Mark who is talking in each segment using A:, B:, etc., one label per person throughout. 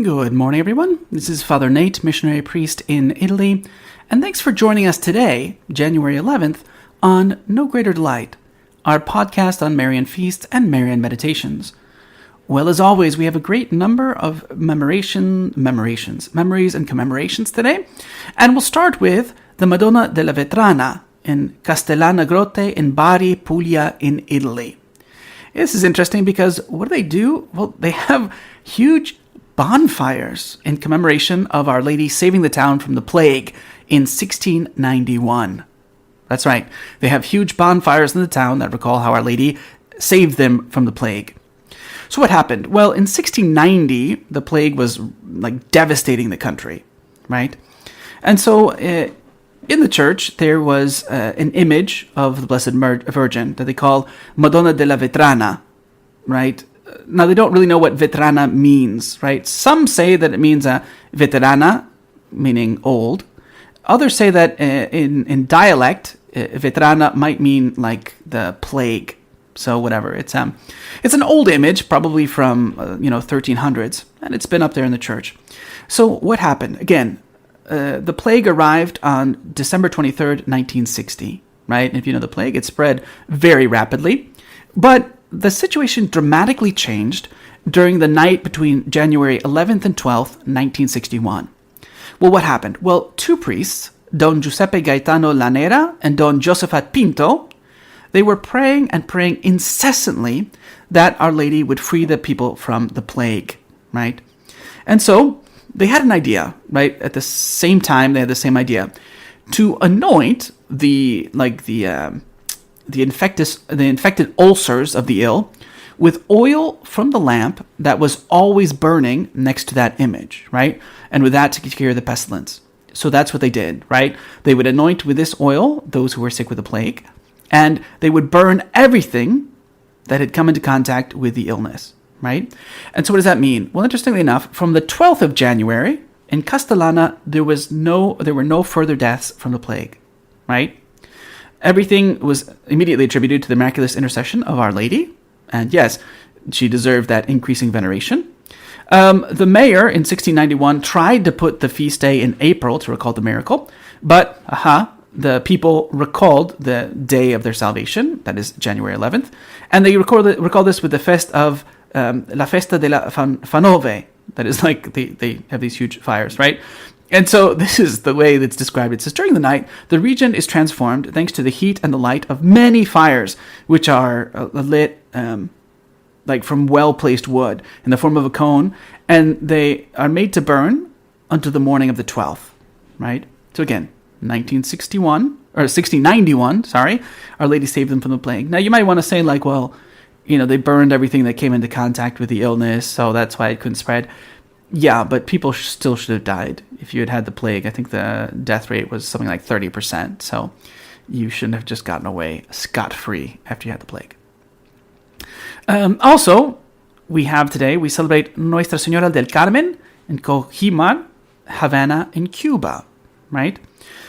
A: Good morning, everyone. This is Father Nate, missionary priest in Italy, and thanks for joining us today, January 11th, on No Greater Delight, our podcast on Marian feasts and Marian meditations. Well, as always, we have a great number of memories and commemorations today, and we'll start with the Madonna della Vetrana in Castellana Grotte in Bari, Puglia in Italy. This is interesting because what do? Well, they have huge bonfires in commemoration of Our Lady saving the town from the plague in 1691. That's right. They have huge bonfires in the town that recall how Our Lady saved them from the plague. So what happened? Well, in 1690, the plague was devastating the country, right? And so in the church, there was an image of the Blessed Virgin that they call Madonna della Vetrana, right? Now, they don't really know what vetrana means, right? Some say that it means veterana, meaning old. Others say that in dialect, vetrana might mean like the plague. So whatever. It's an old image, probably from 1300s, and it's been up there in the church. So what happened? Again, the plague arrived on December 23rd, 1960, right? And if you know the plague, it spread very rapidly. But the situation dramatically changed during the night between January 11th and 12th, 1961. Well, what happened? Well, two priests, Don Giuseppe Gaetano Lanera and Don Josephat Pinto, they were praying incessantly that Our Lady would free the people from the plague, right? And so they had an idea, right? At the same time, they had the same idea to anoint the infected ulcers of the ill with oil from the lamp that was always burning next to that image, right? And with that to cure the pestilence. So that's what they did, right? They would anoint with this oil those who were sick with the plague, and they would burn everything that had come into contact with the illness, right? And so what does that mean? Well, interestingly enough, from the 12th of January, in Castellana, there were no further deaths from the plague, right? Everything was immediately attributed to the miraculous intercession of Our Lady. And yes, she deserved that increasing veneration. The mayor in 1691 tried to put the feast day in April to recall the miracle. But, the people recalled the day of their salvation, that is January 11th. And they recall this with the fest of La Festa della Fanove. That is like they have these huge fires, right? And so this is the way that's described. It says, during the night, the region is transformed thanks to the heat and the light of many fires, which are lit from well-placed wood in the form of a cone, and they are made to burn until the morning of the 12th, right? So again, 1691, Our Lady saved them from the plague. Now, you might want to say, they burned everything that came into contact with the illness, so that's why it couldn't spread. Yeah, but people still should have died if you had the plague. I think the death rate was something like 30%. So you shouldn't have just gotten away scot-free after you had the plague. Also, we celebrate Nuestra Señora del Carmen in Cojimar, Havana in Cuba, right?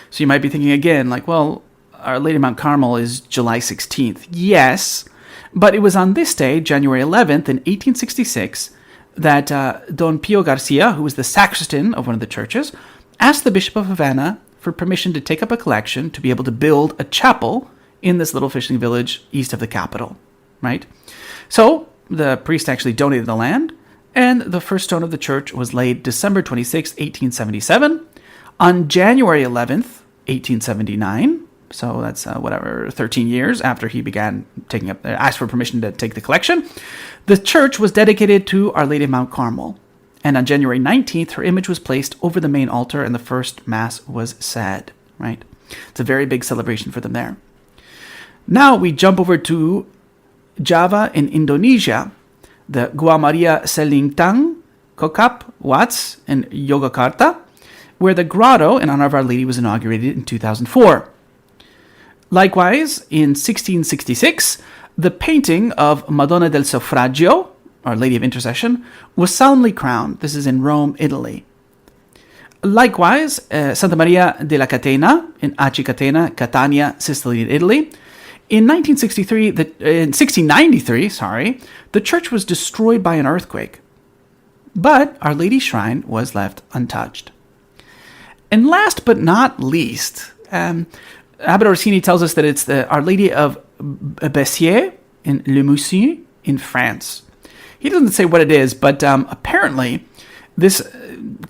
A: So you might be thinking again, Our Lady of Mount Carmel is July 16th. Yes, but it was on this day, January 11th in 1866, that Don Pio Garcia, who was the sacristan of one of the churches, asked the Bishop of Havana for permission to take up a collection to be able to build a chapel in this little fishing village east of the capital, right? So the priest actually donated the land, and the first stone of the church was laid December 26, 1877. On January 11th, 1879, so that's 13 years after he began asked for permission to take the collection, the church was dedicated to Our Lady of Mount Carmel. And on January 19th, her image was placed over the main altar and the first Mass was said, right? It's a very big celebration for them there. Now we jump over to Java in Indonesia, the Gua Maria Selintang, Kokap, Watts, and Yogyakarta, where the grotto in honor of Our Lady was inaugurated in 2004. Likewise, in 1666, the painting of Madonna del Suffragio, Our Lady of Intercession, was solemnly crowned. This is in Rome, Italy. Likewise, Santa Maria della Catena in Aci Catena, Catania, Sicily, Italy. In 1693, the church was destroyed by an earthquake. But Our Lady's shrine was left untouched. And last but not least, Abbot Orsini tells us that it's the Our Lady of Bessières in Le Moussu in France. He doesn't say what it is, but apparently this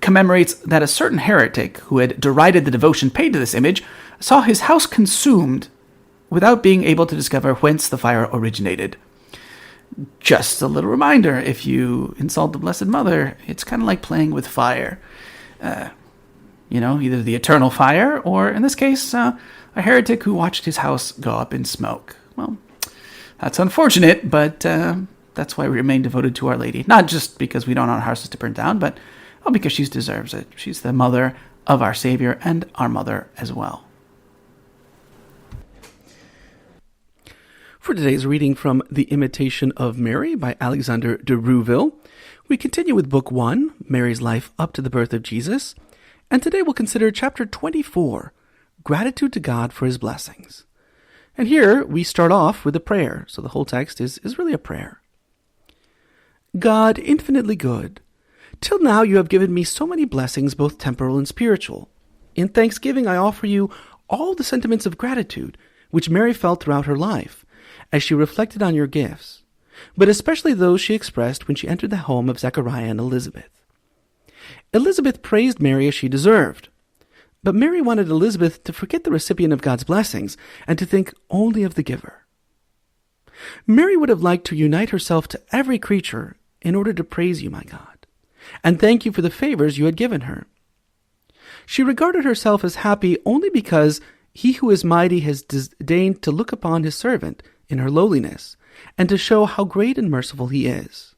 A: commemorates that a certain heretic who had derided the devotion paid to this image saw his house consumed without being able to discover whence the fire originated. Just a little reminder, if you insult the Blessed Mother, it's kind of like playing with fire. Either the eternal fire, or in this case, a heretic who watched his house go up in smoke. Well, that's unfortunate, but that's why we remain devoted to Our Lady. Not just because we don't want our houses to burn down, but because she deserves it. She's the mother of our Savior and our mother as well. For today's reading from The Imitation of Mary by Alexander de Rouville, we continue with Book 1, Mary's Life Up to the Birth of Jesus, and today we'll consider Chapter 24, Gratitude to God for His Blessings. And here we start off with a prayer, so the whole text is really a prayer. God, infinitely good, till now you have given me so many blessings, both temporal and spiritual. In thanksgiving I offer you all the sentiments of gratitude which Mary felt throughout her life, as she reflected on your gifts, but especially those she expressed when she entered the home of Zechariah and Elizabeth. Elizabeth praised Mary as she deserved, but Mary wanted Elizabeth to forget the recipient of God's blessings and to think only of the giver. Mary would have liked to unite herself to every creature in order to praise you, my God, and thank you for the favors you had given her. She regarded herself as happy only because He who is mighty has deigned to look upon His servant in her lowliness, and to show how great and merciful He is.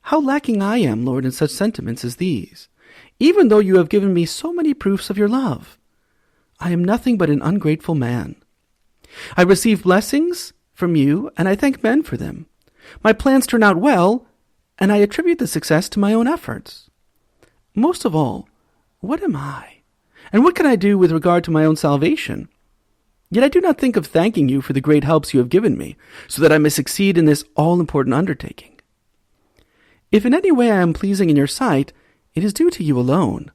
A: How lacking I am, Lord, in such sentiments as these, even though you have given me so many proofs of your love. I am nothing but an ungrateful man. I receive blessings from you, and I thank men for them. My plans turn out well, and I attribute the success to my own efforts. Most of all, what am I? And what can I do with regard to my own salvation? Yet I do not think of thanking you for the great helps you have given me, so that I may succeed in this all-important undertaking. If in any way I am pleasing in your sight, it is due to you alone,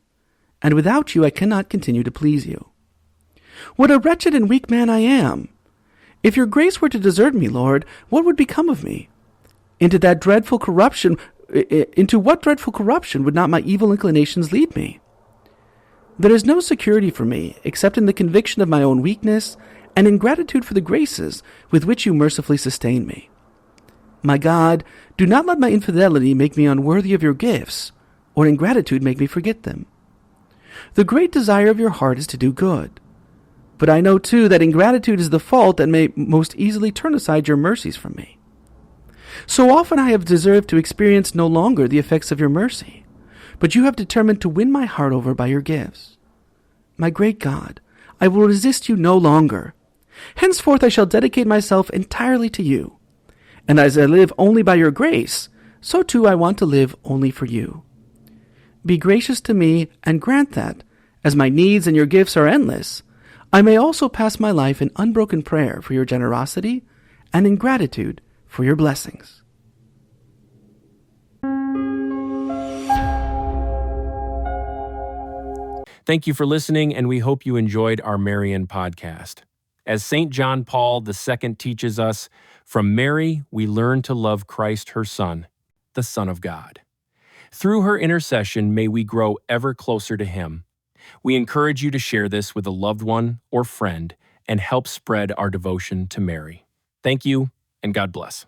A: and without you I cannot continue to please you. What a wretched and weak man I am! If your grace were to desert me, Lord, what would become of me? Into what dreadful corruption would not my evil inclinations lead me? There is no security for me except in the conviction of my own weakness and in gratitude for the graces with which you mercifully sustain me. My God, do not let my infidelity make me unworthy of your gifts, or ingratitude make me forget them. The great desire of your heart is to do good, but I know too that ingratitude is the fault that may most easily turn aside your mercies from me. So often I have deserved to experience no longer the effects of your mercy, but you have determined to win my heart over by your gifts. My great God, I will resist you no longer. Henceforth I shall dedicate myself entirely to you. And as I live only by your grace, so too I want to live only for you. Be gracious to me and grant that, as my needs and your gifts are endless, I may also pass my life in unbroken prayer for your generosity and in gratitude for your blessings.
B: Thank you for listening, and we hope you enjoyed our Marian podcast. As St. John Paul II teaches us, from Mary we learn to love Christ, her Son, the Son of God. Through her intercession, may we grow ever closer to Him. We encourage you to share this with a loved one or friend and help spread our devotion to Mary. Thank you, and God bless.